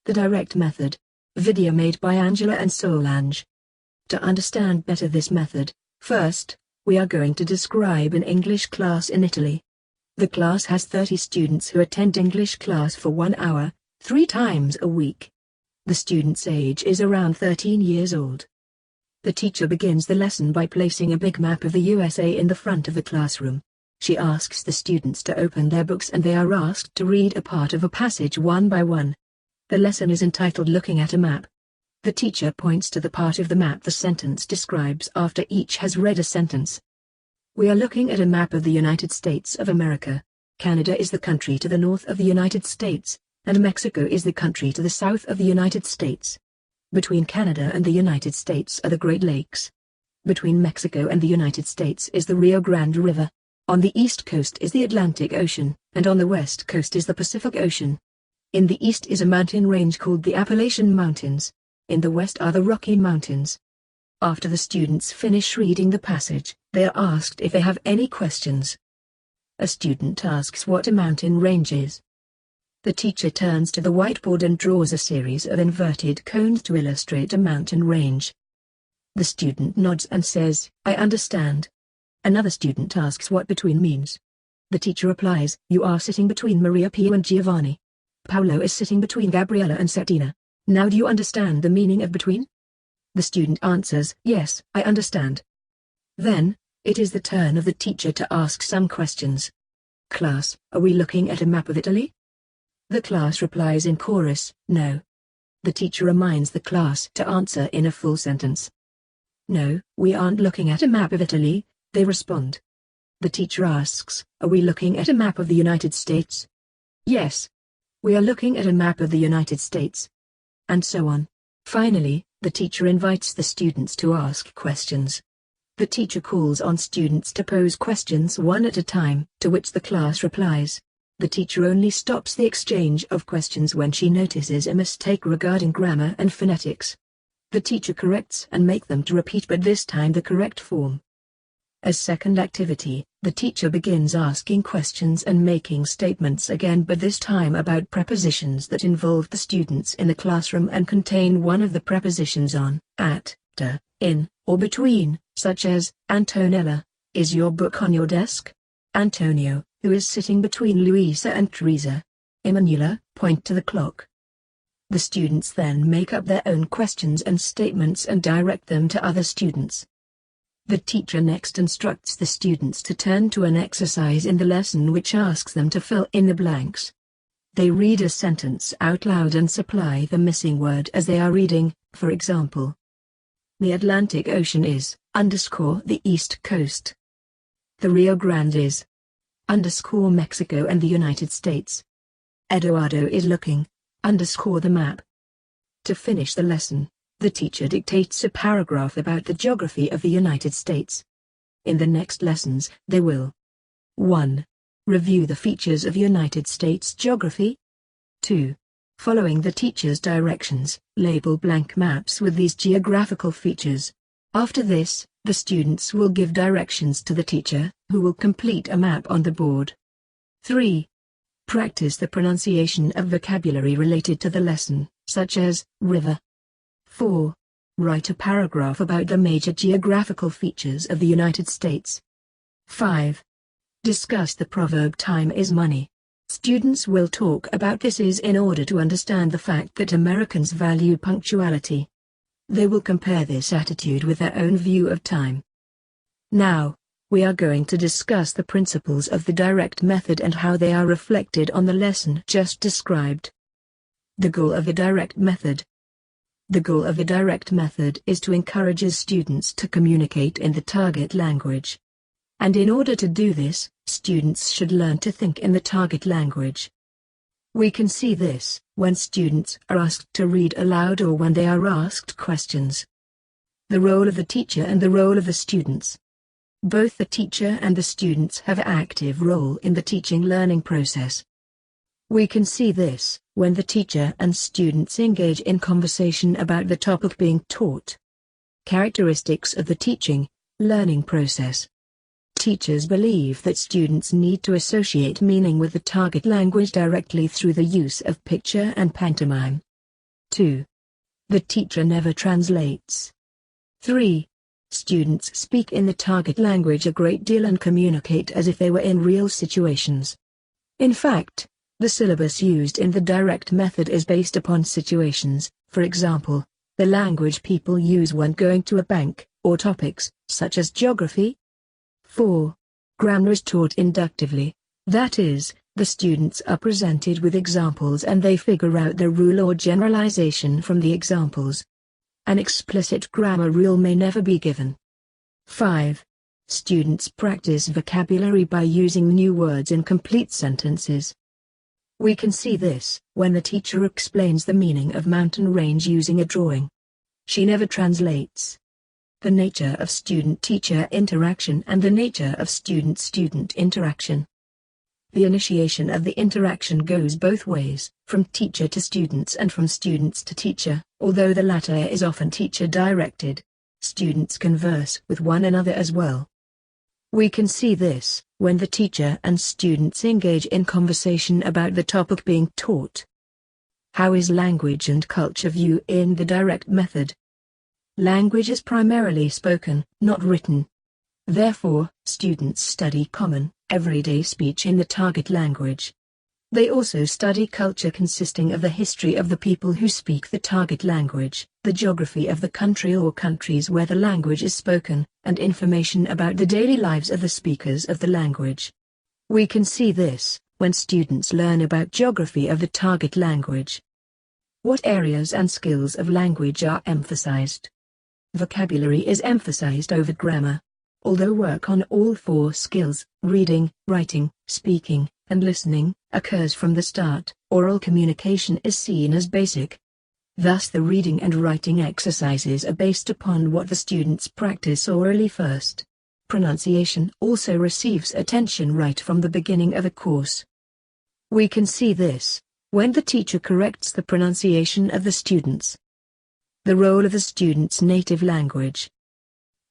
The direct method. Video made by Angela and Solange. To understand better this method, first, we are going to describe an English class in Italy. The class has 30 students who attend English class for 1 hour, 3 times a week. The student's age is around 13 years old. The teacher begins the lesson by placing a big map of the USA in the front of the classroom. She asks the students to open their books and they are asked to read a part of a passage one by one. The lesson is entitled Looking at a Map. The teacher points to the part of the map the sentence describes after each has read a sentence. We are looking at a map of the United States of America. Canada is the country to the north of the United States, and Mexico is the country to the south of the United States. Between Canada and the United States are the Great Lakes. Between Mexico and the United States is the Rio Grande River. On the east coast is the Atlantic Ocean, and on the west coast is the Pacific Ocean. In the east is a mountain range called the Appalachian Mountains. In the west are the Rocky Mountains. After the students finish reading the passage, they are asked if they have any questions. A student asks what a mountain range is. The teacher turns to the whiteboard and draws a series of inverted cones to illustrate a mountain range. The student nods and says, "I understand." Another student asks what between means. The teacher replies, "You are sitting between Maria Pio and Giovanni. Paolo is sitting between Gabriella and Settina. Now do you understand the meaning of between?" The student answers, "Yes, I understand." Then, it is the turn of the teacher to ask some questions. "Class, are we looking at a map of Italy?" The class replies in chorus, "No." The teacher reminds the class to answer in a full sentence. "No, we aren't looking at a map of Italy," they respond. The teacher asks, "Are we looking at a map of the United States?" "Yes. We are looking at a map of the United States." And so on. Finally, the teacher invites the students to ask questions. The teacher calls on students to pose questions one at a time, to which the class replies. The teacher only stops the exchange of questions when she notices a mistake regarding grammar and phonetics. The teacher corrects and makes them to repeat, but this time the correct form. As second activity, the teacher begins asking questions and making statements again, but this time about prepositions that involve the students in the classroom and contain one of the prepositions on, at, to, in, or between, such as, Antonella, is your book on your desk? Antonio, who is sitting between Luisa and Teresa? Emanuela, point to the clock. The students then make up their own questions and statements and direct them to other students. The teacher next instructs the students to turn to an exercise in the lesson which asks them to fill in the blanks. They read a sentence out loud and supply the missing word as they are reading, for example. The Atlantic Ocean is, the East Coast. The Rio Grande is, Mexico and the United States. Eduardo is looking, the map. To finish the lesson, the teacher dictates a paragraph about the geography of the United States. In the next lessons, they will 1. Review the features of United States geography. 2. Following the teacher's directions, label blank maps with these geographical features. After this, the students will give directions to the teacher, who will complete a map on the board. 3. Practice the pronunciation of vocabulary related to the lesson, such as, river. 4. Write a paragraph about the major geographical features of the United States. 5. Discuss the proverb time is money. Students will talk about this is in order to understand the fact that Americans value punctuality. They will compare this attitude with their own view of time. Now, we are going to discuss the principles of the direct method and how they are reflected on the lesson just described. The goal of the direct method. The goal of the direct method is to encourage students to communicate in the target language. And in order to do this, students should learn to think in the target language. We can see this when students are asked to read aloud or when they are asked questions. The role of the teacher and the role of the students. Both the teacher and the students have an active role in the teaching-learning process. We can see this when the teacher and students engage in conversation about the topic being taught. Characteristics of the teaching-learning process. Teachers believe that students need to associate meaning with the target language directly through the use of picture and pantomime. 2. The teacher never translates. 3. Students speak in the target language a great deal and communicate as if they were in real situations. In fact, the syllabus used in the direct method is based upon situations, for example, the language people use when going to a bank, or topics, such as geography. 4. Grammar is taught inductively, that is, the students are presented with examples and they figure out the rule or generalization from the examples. An explicit grammar rule may never be given. 5. Students practice vocabulary by using new words in complete sentences. We can see this when the teacher explains the meaning of mountain range using a drawing. She never translates. The nature of student-teacher interaction and the nature of student-student interaction. The initiation of the interaction goes both ways, from teacher to students and from students to teacher, although the latter is often teacher-directed. Students converse with one another as well. We can see this when the teacher and students engage in conversation about the topic being taught. How is language and culture viewed in the direct method? Language is primarily spoken, not written. Therefore, students study common, everyday speech in the target language. They also study culture consisting of the history of the people who speak the target language, the geography of the country or countries where the language is spoken, and information about the daily lives of the speakers of the language. We can see this when students learn about geography of the target language. What areas and skills of language are emphasized? Vocabulary is emphasized over grammar. Although work on all four skills, reading, writing, speaking, and listening, occurs from the start, oral communication is seen as basic. Thus the reading and writing exercises are based upon what the students practice orally first. Pronunciation also receives attention right from the beginning of a course. We can see this when the teacher corrects the pronunciation of the students. The role of the student's native language.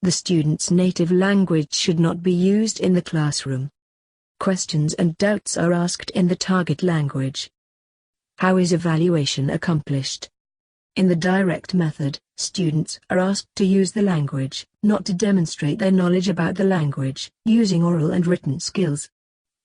The student's native language should not be used in the classroom. Questions and doubts are asked in the target language. How is evaluation accomplished? In the direct method, students are asked to use the language, not to demonstrate their knowledge about the language, using oral and written skills.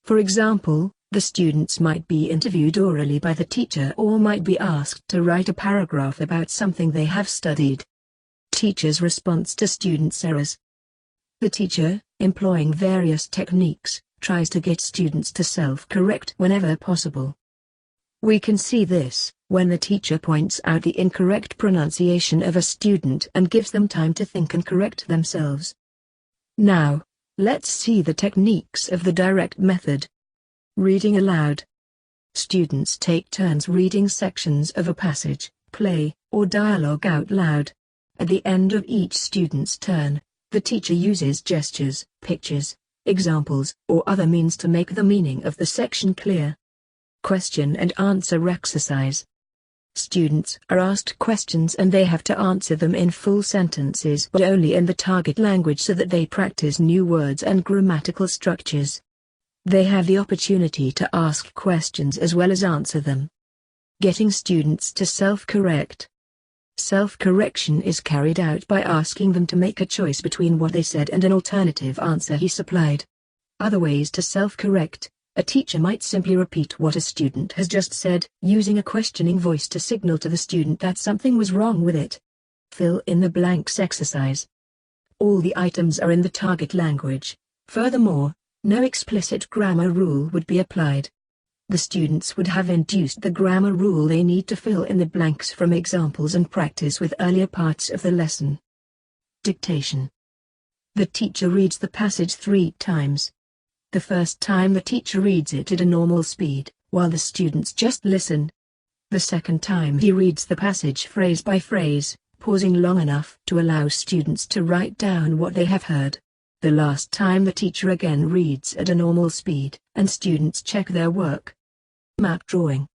For example, the students might be interviewed orally by the teacher or might be asked to write a paragraph about something they have studied. Teacher's response to students' errors. The teacher, employing various techniques, tries to get students to self-correct whenever possible. We can see this when the teacher points out the incorrect pronunciation of a student and gives them time to think and correct themselves. Now, let's see the techniques of the direct method. Reading aloud. Students take turns reading sections of a passage, play, or dialogue out loud. At the end of each student's turn, the teacher uses gestures, pictures, examples, or other means to make the meaning of the section clear. Question and answer exercise. Students are asked questions and they have to answer them in full sentences but only in the target language so that they practice new words and grammatical structures. They have the opportunity to ask questions as well as answer them. Getting students to self-correct. Self-correction is carried out by asking them to make a choice between what they said and an alternative answer he supplied. Other ways to self-correct. A teacher might simply repeat what a student has just said, using a questioning voice to signal to the student that something was wrong with it. Fill in the blanks exercise. All the items are in the target language. Furthermore, no explicit grammar rule would be applied. The students would have induced the grammar rule they need to fill in the blanks from examples and practice with earlier parts of the lesson. Dictation. The teacher reads the passage 3 times. The first time the teacher reads it at a normal speed, while the students just listen. The second time he reads the passage phrase by phrase, pausing long enough to allow students to write down what they have heard. The last time the teacher again reads at a normal speed, and students check their work. Map drawing.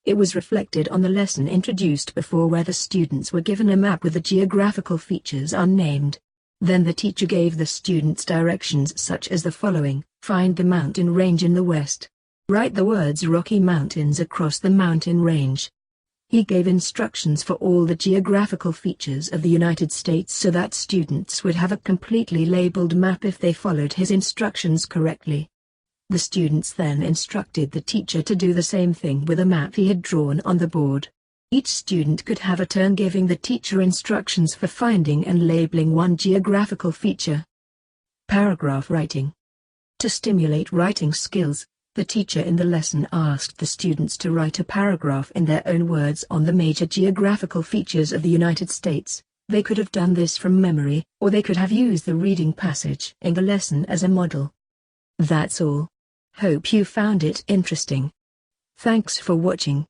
It was reflected on the lesson introduced before where the students were given a map with the geographical features unnamed. Then the teacher gave the students directions such as the following: find the mountain range in the west. Write the words Rocky Mountains across the mountain range. He gave instructions for all the geographical features of the United States so that students would have a completely labeled map if they followed his instructions correctly. The students then instructed the teacher to do the same thing with a map he had drawn on the board. Each student could have a turn giving the teacher instructions for finding and labeling one geographical feature. Paragraph writing. To stimulate writing skills, the teacher in the lesson asked the students to write a paragraph in their own words on the major geographical features of the United States. They could have done this from memory, or they could have used the reading passage in the lesson as a model. That's all. Hope you found it interesting. Thanks for watching.